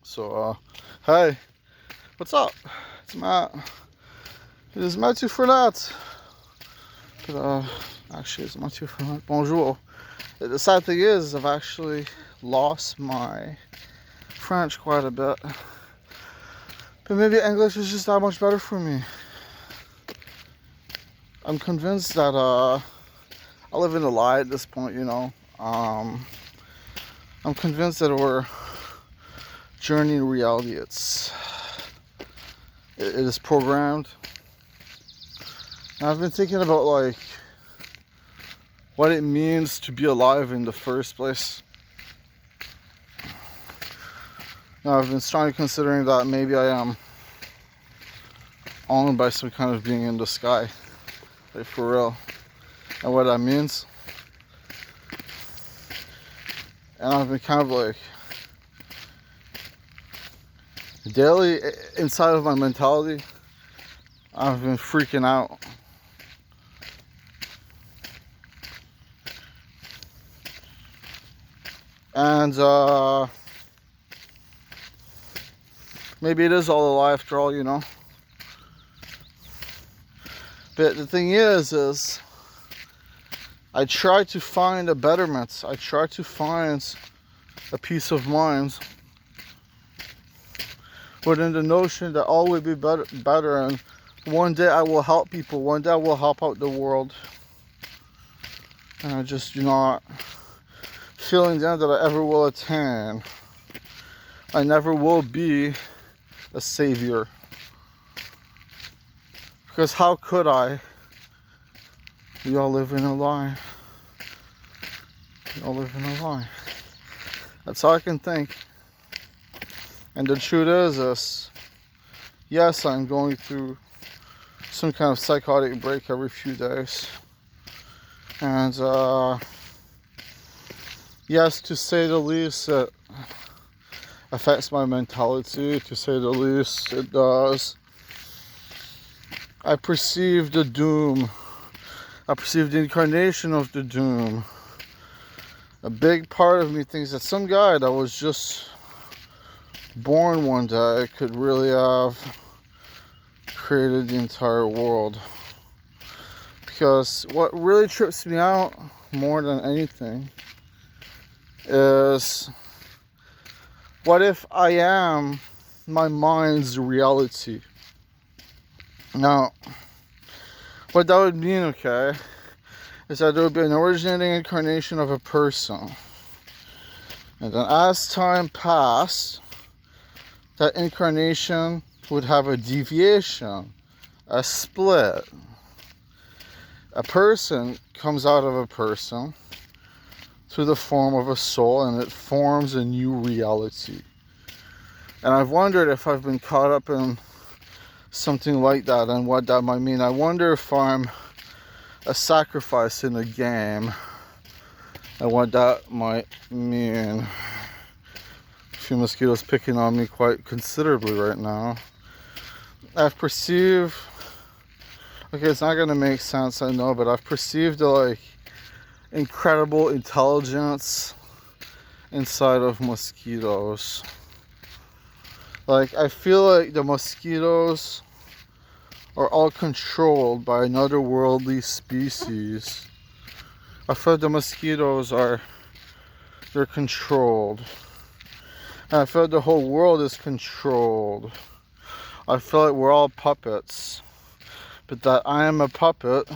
So, hey, what's up? It's Matt. It is Matthew for that. But, actually, it's Matthew for that. Bonjour. The sad thing is, I've actually lost my French quite a bit. But maybe English is just that much better for me. I'm convinced that, I live in a lie at this point, you know. I'm convinced that we're journeying reality. It is programmed. And I've been thinking about like what it means to be alive in the first place. Now I've been strongly considering that maybe I am owned by some kind of being in the sky, like for real, and what that means. And I've been kind of like daily inside of my mentality, I've been freaking out. And maybe it is all a lie after all, you know. But the thing is I try to find a betterment. I try to find a peace of mind within the notion that all will be better, and one day I will help people. One day I will help out the world. And I just do not feeling then that I ever will attain. I never will be a savior. Because how could I? We all live in a lie. We all live in a lie. That's all I can think. And the truth is this. Yes, I'm going through some kind of psychotic break every few days. And yes, to say the least, it affects my mentality. To say the least, it does. I perceive the doom. I perceive the incarnation of the doom. A big part of me thinks that some guy that was just born one day could really have created the entire world. Because what really trips me out more than anything is, what if I am my mind's reality? Now, what that would mean, okay, is that there would be an originating incarnation of a person. And then as time passed, that incarnation would have a deviation, a split. A person comes out of a person through the form of a soul, and it forms a new reality. And I've wondered if I've been caught up in something like that and what that might mean. I wonder if I'm a sacrifice in a game and what that might mean. A few mosquitoes picking on me quite considerably right now. I've perceived, okay, it's not gonna make sense, I know, but I've perceived the like incredible intelligence inside of mosquitoes. Like, I feel like the mosquitoes are all controlled by another worldly species. I feel like the mosquitoes they're controlled. And I feel like the whole world is controlled. I feel like we're all puppets. But that I am a puppet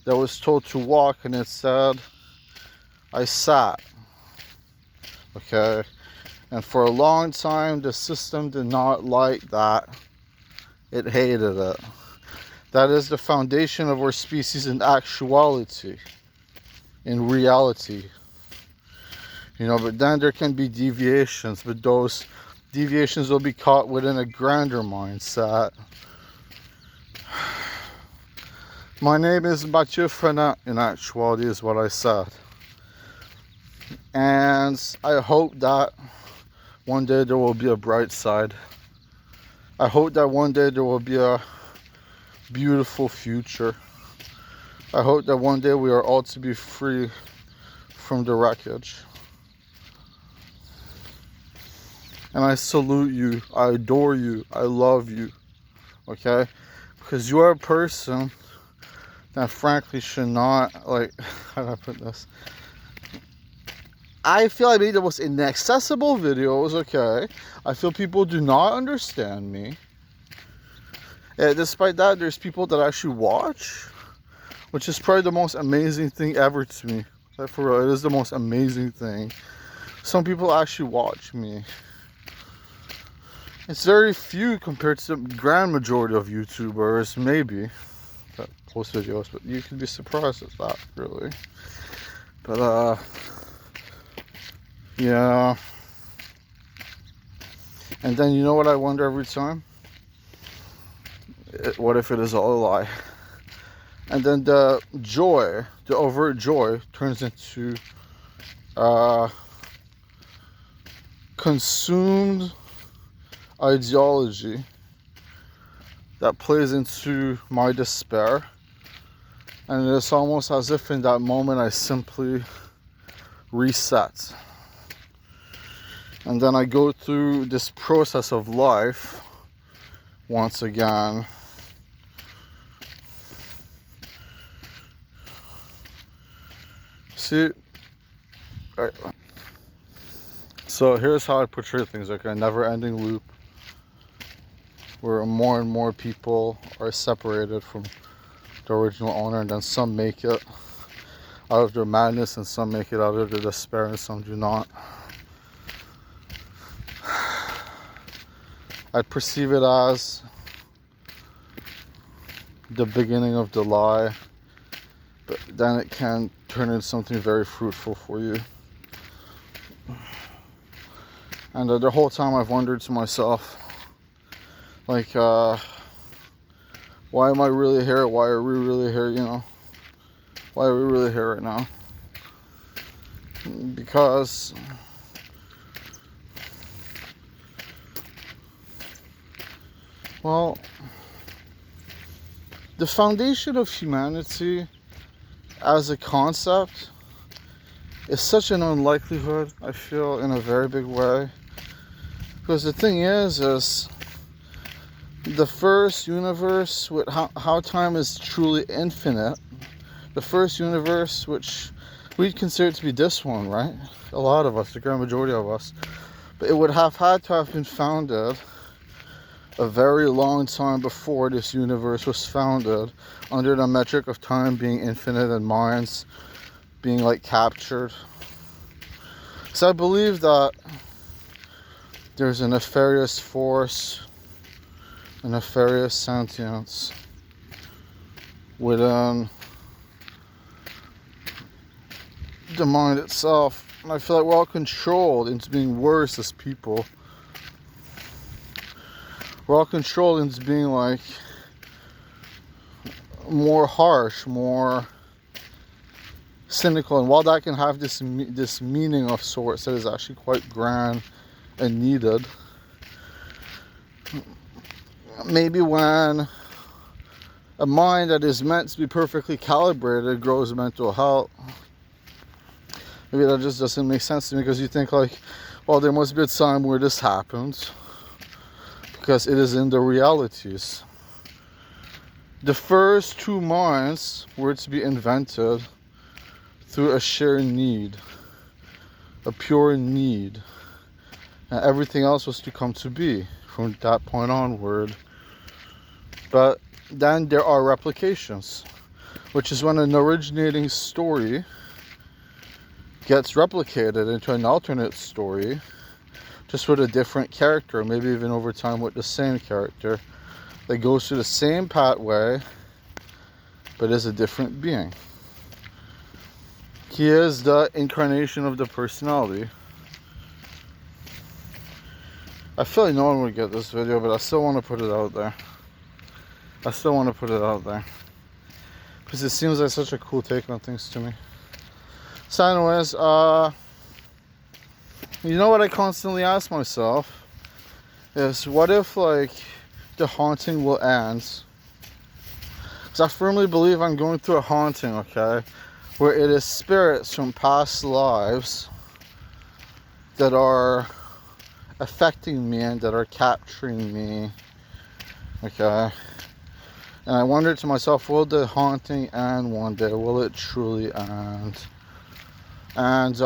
that was told to walk, and it said I sat. Okay? And for a long time, the system did not like that. It hated it. That is the foundation of our species in actuality, in reality. You know, but then there can be deviations, but those deviations will be caught within a grander mindset. My name is Mathieu Frenat, in actuality, is what I said. And I hope that one day there will be a bright side. I hope that one day there will be a beautiful future. I hope that one day we are all to be free from the wreckage. And I salute you, I adore you, I love you, okay? Because you are a person that frankly should not, like, how do I put this? I feel I made the most inaccessible videos, okay? I feel people do not understand me. And despite that, there's people that actually watch, which is probably the most amazing thing ever to me. Like, for real, it is the most amazing thing. Some people actually watch me. It's very few compared to the grand majority of YouTubers, maybe, that post videos, but you can be surprised at that, really. But, yeah. And then you know what I wonder every time? What if it is all a lie? And then the joy, the overt joy, turns into consumed ideology that plays into my despair. And it's almost as if in that moment I simply reset. And then I go through this process of life once again. See, right. So here's how I portray things, like a never-ending loop where more and more people are separated from the original owner, and then some make it out of their madness and some make it out of their despair and some do not. I perceive it as the beginning of the lie, but then it can turn into something very fruitful for you. And the whole time I've wondered to myself, like, why am I really here? Why are we really here, you know? Why are we really here right now? Because well, the foundation of humanity as a concept is such an unlikelihood, I feel, in a very big way. Because the thing is the first universe with how time is truly infinite, the first universe, which we'd consider to be this one, right? A lot of us, the grand majority of us. But it would have had to have been founded a very long time before this universe was founded, under the metric of time being infinite and minds being like captured. So I believe that there's a nefarious force, a nefarious sentience within the mind itself. And I feel like we're all controlled into being worse as people. We're all controlled into being like more harsh, more cynical. And while that can have this meaning of sorts that is actually quite grand and needed, maybe when a mind that is meant to be perfectly calibrated grows mental health, maybe that just doesn't make sense to me, because you think like, well, there must be a time where this happens, because it is in the realities. The first two minds were to be invented through a shared need, a pure need, and everything else was to come to be from that point onward. But then there are replications, which is when an originating story gets replicated into an alternate story, just with a different character, maybe even over time with the same character, that goes through the same pathway, but is a different being. He is the incarnation of the personality. I feel like no one would get this video, but I still want to put it out there. Because it seems like such a cool take on things to me. So anyways, you know what I constantly ask myself is, what if like the haunting will end? Because I firmly believe I'm going through a haunting, okay, where it is spirits from past lives that are affecting me and that are capturing me. Okay. And I wondered to myself, will the haunting end one day? Will it truly end? And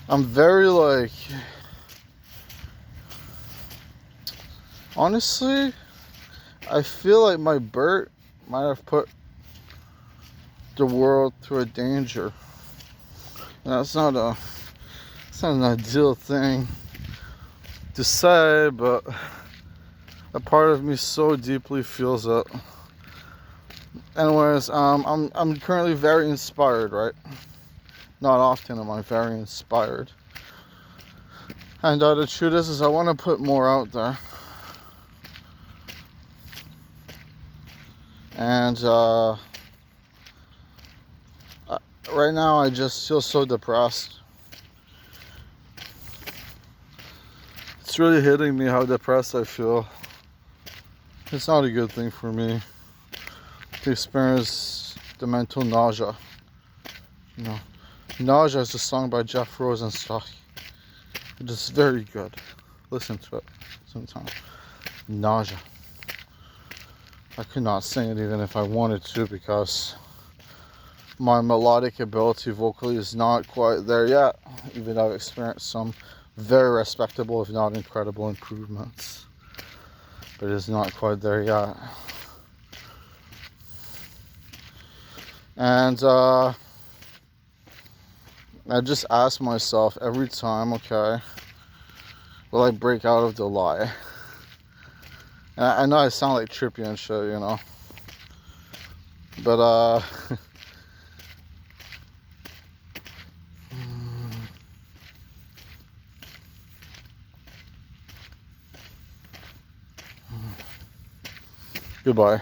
I'm very like, honestly, I feel like my Bert might have put the world through a danger. And that's not an ideal thing to say, but a part of me so deeply feels it. Anyways, I'm currently very inspired, right? Not often am I very inspired. And the truth is I want to put more out there. And right now I just feel so depressed. It's really hitting me how depressed I feel. It's not a good thing for me to experience the mental nausea. You know, Nausea is a song by Jeff Rosenstock. It is very good. Listen to it sometime. Nausea. I could not sing it even if I wanted to because my melodic ability vocally is not quite there yet, even though I've experienced some very respectable, if not incredible, improvements. But it's not quite there yet. And I just ask myself every time, okay, will I break out of the lie? And I know I sound like trippy and shit, you know. But goodbye.